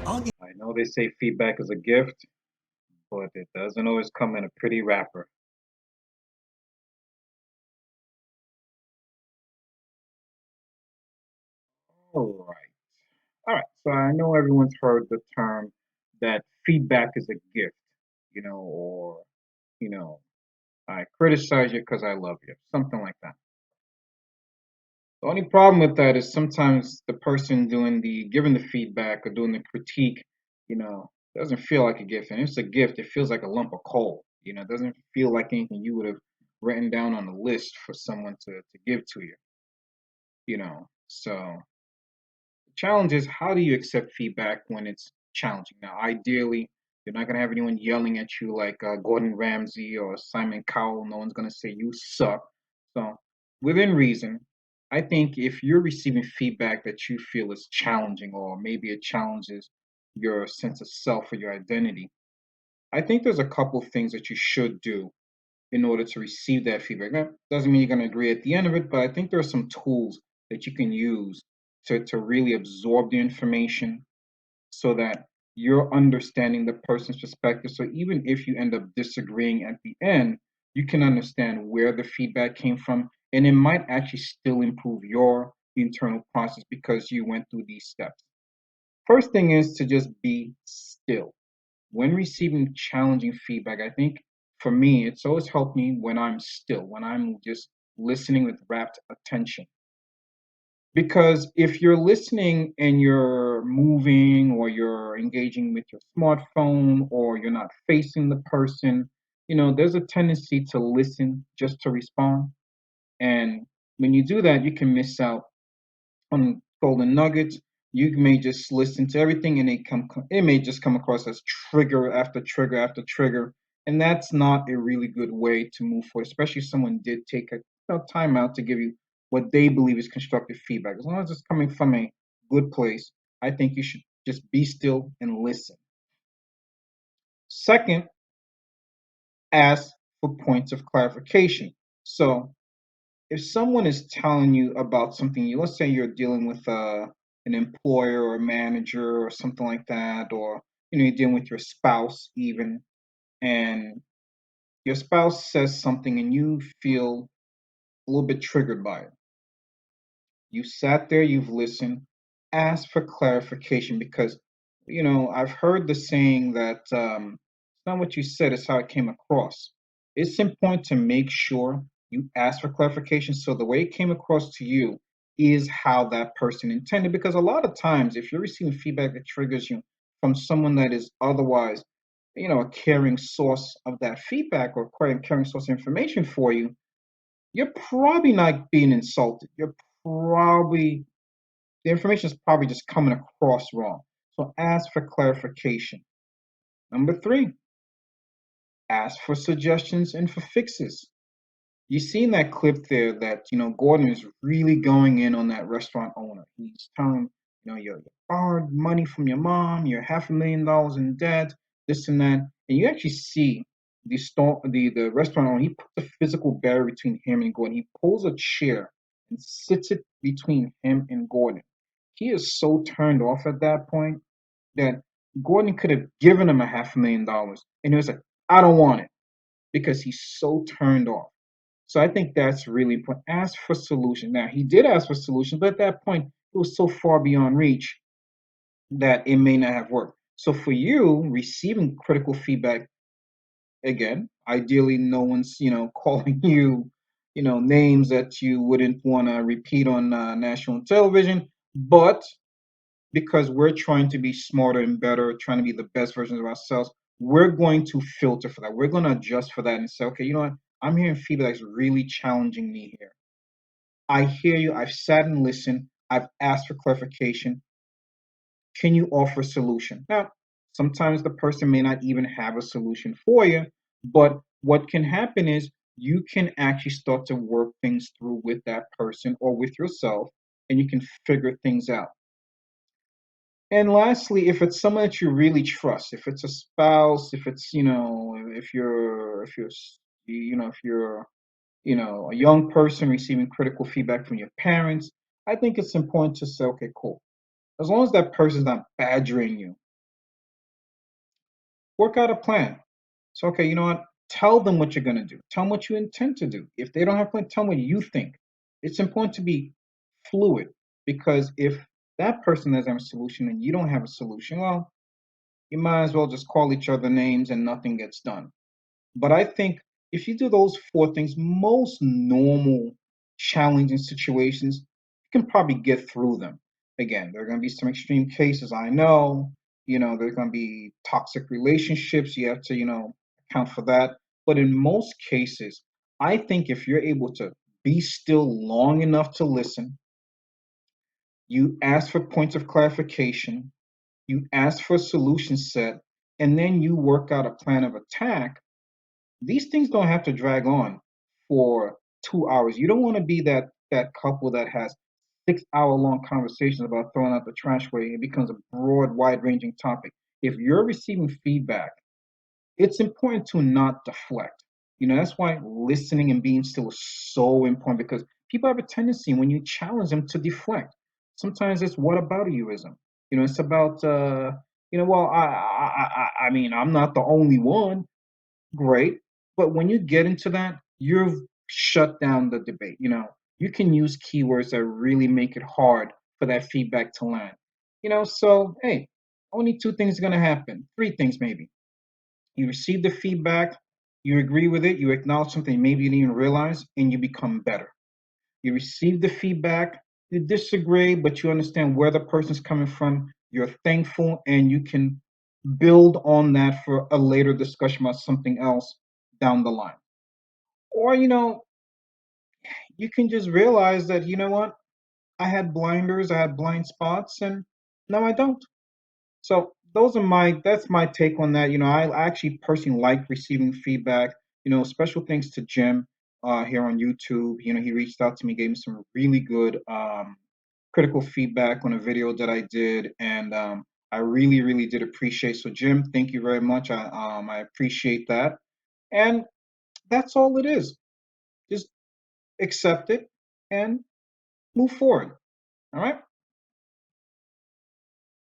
I know they say feedback is a gift, but it doesn't always come in a pretty wrapper. All right. All right. So I know everyone's heard the term that feedback is a gift, or, you know, I criticize you because I love you, something like that. The only problem with that is sometimes the person giving the feedback or doing the critique, doesn't feel like a gift. And if it's a gift, it feels like a lump of coal. It doesn't feel like anything you would have written down on a list for someone to give to you. So the challenge is, how do you accept feedback when it's challenging? Now, ideally, you're not going to have anyone yelling at you like Gordon Ramsay or Simon Cowell. No one's going to say you suck. So, within reason, I think if you're receiving feedback that you feel is challenging, or maybe it challenges your sense of self or your identity, I think there's a couple of things that you should do in order to receive that feedback. That doesn't mean you're going to agree at the end of it, but I think there are some tools that you can use to really absorb the information so that you're understanding the person's perspective. So even if you end up disagreeing at the end, you can understand where the feedback came from, and it might actually still improve your internal process because you went through these steps. First thing is to just be still. When receiving challenging feedback, I think for me, it's always helped me when I'm still, when I'm just listening with rapt attention. Because if you're listening and you're moving or you're engaging with your smartphone or you're not facing the person, there's a tendency to listen just to respond. And when you do that, you can miss out on golden nuggets. You may just listen to everything and it may just come across as trigger after trigger after trigger. And that's not a really good way to move forward, especially if someone did take a time out to give you what they believe is constructive feedback. As long as it's coming from a good place, I think you should just be still and listen. Second, ask for points of clarification. So if someone is telling you about something, let's say you're dealing with an employer or a manager or something like that, or you're dealing with your spouse even, and your spouse says something and you feel a little bit triggered by it. You sat there, you've listened, ask for clarification because, I've heard the saying that it's not what you said, it's how it came across. It's important to make sure you ask for clarification so the way it came across to you is how that person intended. Because a lot of times, if you're receiving feedback that triggers you from someone that is otherwise, a caring source of that feedback or caring source of information for you, you're probably not being insulted. Probably the information is probably just coming across wrong. So ask for clarification. Number three, ask for suggestions and for fixes. You see in that clip there that Gordon is really going in on that restaurant owner. He's telling you borrowed money from your mom, you're $500,000 in debt, this and that, and you actually see the restaurant owner. He puts a physical barrier between him and Gordon. He pulls a chair and sits it between him and Gordon. He is so turned off at that point that Gordon could have given him a $500,000, and he was like, "I don't want it," because he's so turned off. So I think that's really important. Ask for solution. Now he did ask for solution, but at that point it was so far beyond reach that it may not have worked. So for you, receiving critical feedback, again, ideally no one's calling you names that you wouldn't want to repeat on national television, but because we're trying to be smarter and better, trying to be the best versions of ourselves, we're going to filter for that. We're going to adjust for that and say, okay, you know what? I'm hearing feedback that's really challenging me here. I hear you. I've sat and listened. I've asked for clarification. Can you offer a solution? Now, sometimes the person may not even have a solution for you, but what can happen is you can actually start to work things through with that person or with yourself, and you can figure things out. And lastly, if it's someone that you really trust, if it's a spouse, if it's if you're a young person receiving critical feedback from your parents, I think it's important to say, okay, cool. As long as that person's not badgering you, Work out a plan. So, okay, you know what? Tell them what you're going to do. Tell them what you intend to do. If they don't have a plan, tell them what you think. It's important to be fluid because if that person doesn't have a solution and you don't have a solution, well, you might as well just call each other names and nothing gets done. But I think if you do those four things, most normal, challenging situations, you can probably get through them. Again, there are going to be some extreme cases, I know. There's going to be toxic relationships. You have to, account for that. But in most cases, I think if you're able to be still long enough to listen, you ask for points of clarification, you ask for a solution set, and then you work out a plan of attack. These things don't have to drag on for 2 hours. You don't want to be that couple that has 6 hour long conversations about throwing out the trash where it becomes a broad, wide ranging topic. If you're receiving feedback, it's important to not deflect. That's why listening and being still is so important because people have a tendency when you challenge them to deflect. Sometimes it's what about youism. It's about well, I mean, I'm not the only one. Great. But when you get into that, you've shut down the debate. You can use keywords that really make it hard for that feedback to land. So hey, only two things are going to happen, three things maybe. You receive the feedback, you agree with it, you acknowledge something maybe you didn't even realize, and you become better. You receive the feedback, you disagree, but you understand where the person's coming from, you're thankful, and you can build on that for a later discussion about something else down the line. Or, you can just realize that, you know what, I had blinders, I had blind spots, and now I don't. So that's my take on that. I actually personally like receiving feedback. Special thanks to Jim here on YouTube. He reached out to me, gave me some really good critical feedback on a video that I did, and I really, really did appreciate. So Jim, thank you very much. I appreciate that, and that's all it is. Just accept it and move forward. All right.